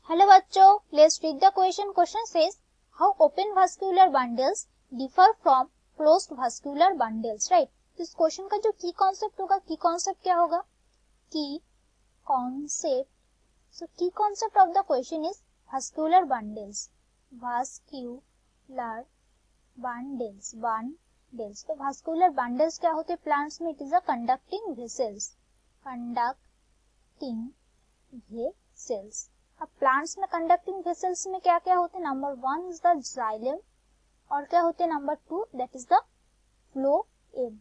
Hello बच्चों, let's read the question. Question says how open vascular bundles differ from closed vascular bundles. Right. तो इस question का जो की कॉन्सेप्ट होगा, की कॉन्सेप्ट क्या होगा? की कॉन्सेप्ट. सो की concept of the question is vascular bundles. Vascular bundles. तो वास्कुलर बंडल्स क्या होते हैं प्लांट्स में? It is a conducting vessels. Conducting vessels. अब प्लांट्स में कंडक्टिंग वेसल्स में क्या क्या होते हैं? नंबर 1 इज द जाइलम और क्या होते हैं number 2 that is the phloem.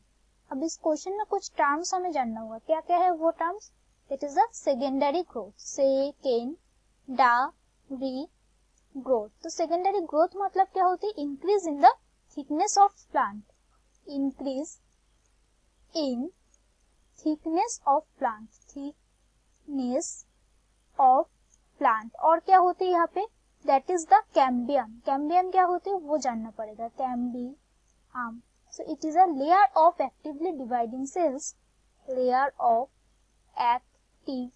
अब इस क्वेश्चन में कुछ टर्म्स हमें जानना होगा. क्या क्या है वो terms? That is the secondary growth. Secondary growth. तो सेकेंडरी ग्रोथ मतलब क्या होती है? Increase in the thickness of plant. Increase in thickness of plant. Thickness of plant. और क्या होती है यहाँ पे? That is the cambium. Cambium क्या होते हैं वो जानना पड़ेगा. Cambium. So it is a layer of actively dividing cells. Layer of actively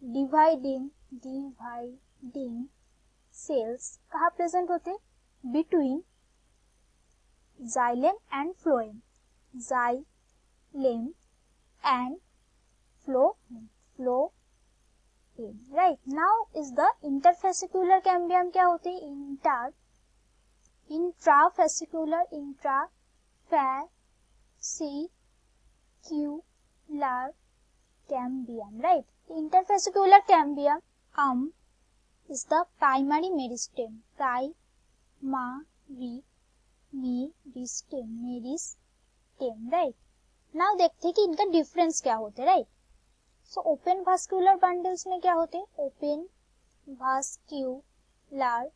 dividing cells कहाँ प्रेजेंट होते हैं? Between xylem and phloem. Xylem and phloem. Right. Now is the interfascicular cambium क्या होते हैं? Intrafascicular cambium. Right. Interfascicular cambium is the primary meristem. Meristem. Right. Now देखते हैं कि इनका डिफरेंस क्या होते हैं. Right. So open vascular bundles में क्या होते हैं? Open vascular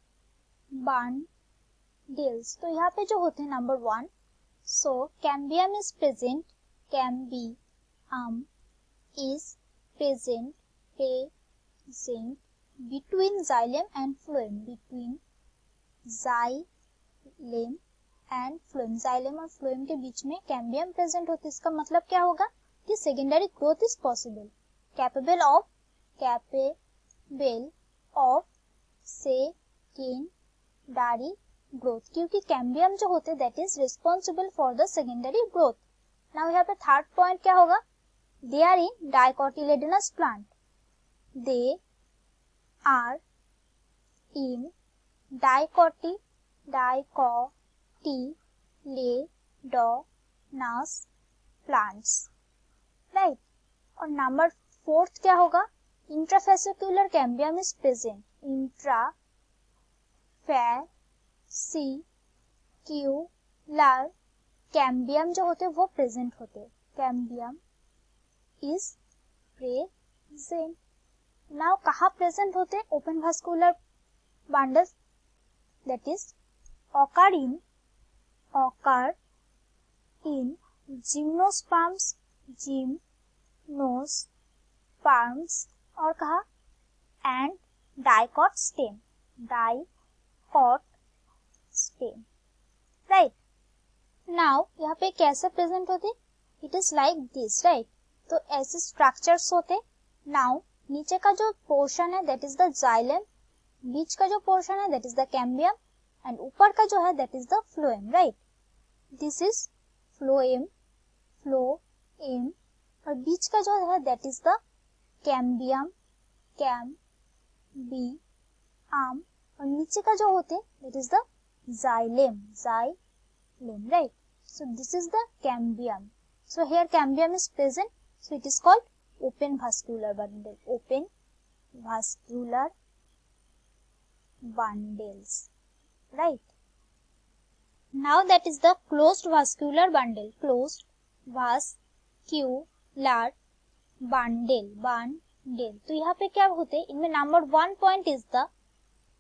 bundles. तो यहाँ पे जो होते हैं number 1, so cambium is present. Cambium is present between xylem and phloem. Between xylem and phloem. Xylem और फ्लोएम के बीच में कैम्बियम प्रेजेंट होते हैं. इसका मतलब क्या होगा? कि secondary growth is possible. capable of secondary growth. क्योंकि कैम्बियम जो होते हैं that is responsible for the secondary growth. Now यहाँ पे थर्ड पॉइंट क्या होगा? They are in dicotyledonous plant. They are in dicotyledonous plants. Right. और नंबर 4th क्या होगा? Intrafascicular cambium is present. Intrafascicular cambium जो होते हैं वो प्रेजेंट होते हैं. Cambium is present. नाउ कहाँ प्रेजेंट होते हैं open vascular bundles? That is occur in gymnosperms. Gymnosperms. और कहा and dicot stem. Dicot stem. Right. Now यहाँ पे कैसे प्रेजेंट होते? It is like this. Right. तो ऐसे स्ट्रक्चर्स होते. नाउ नीचे का जो पोर्शन है दैट इज द जाइलम. बीच का जो पोर्शन है that is the cambium. And ऊपर का जो है that is the phloem. Right. This is phloem. और बीच का जो है दैट इज द कैम्बियम. और नीचे का जो होते हैं that is the xylem. Right. So this is the cambium. So here cambium is present. So it is called open vascular bundle. Open vascular bundles. Right. Now that is the closed vascular bundle. Closed vascular bundle. तो यहाँ पे क्या होते हैं? इनमें number 1 point is the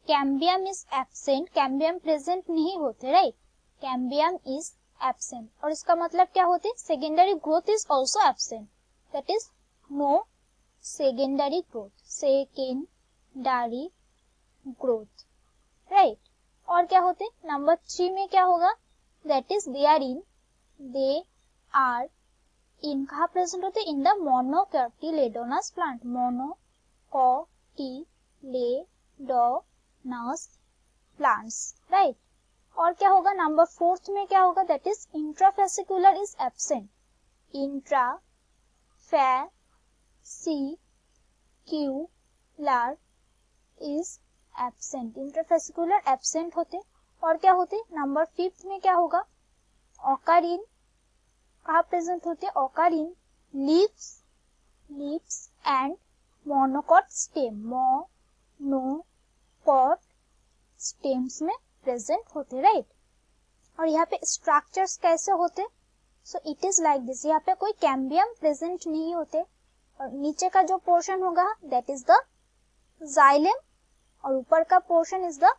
cambium is absent. Cambium present नहीं होते. Right. Cambium is absent. और इसका मतलब क्या होते हैं? Secondary growth is also absent. That is no secondary growth. Secondary growth. Right. और क्या होते? नंबर 3 में क्या होगा? That is they are in कहाँ प्रेजेंट होते? In the monocotyledonous plant. Monocotyledonous cotyledonous plants, right. और क्या होगा नंबर 4 में, क्या होगा, that is intrafascicular is absent, intrafascicular is absent, intrafascicular absent होते। और क्या होते नंबर 5 में, क्या होगा, ऑकर इन, कहाँ प्रेजेंट होते, occur in leaves and monocot stem, monocot stems में प्रेजेंट होते, राइट। और यहाँ पे स्ट्रक्चर्स कैसे होते, सो इट इज लाइक दिस, यहाँ पे कोई कैम्बियम प्रेजेंट नहीं होते, और नीचे का जो पोर्शन होगा दैट इज द जाइलम, और ऊपर का पोर्शन इज द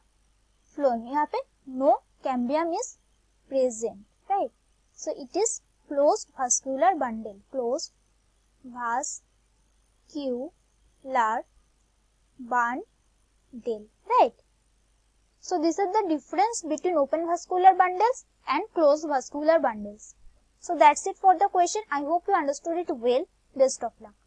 फ्लोएम, यहाँ पे no cambium is present, right. So it is closed vascular bundle, closed vascular bundle, right. So this is the difference between open vascular bundles and closed vascular bundles. So that's it for the question. I hope you understood it well. Best of luck.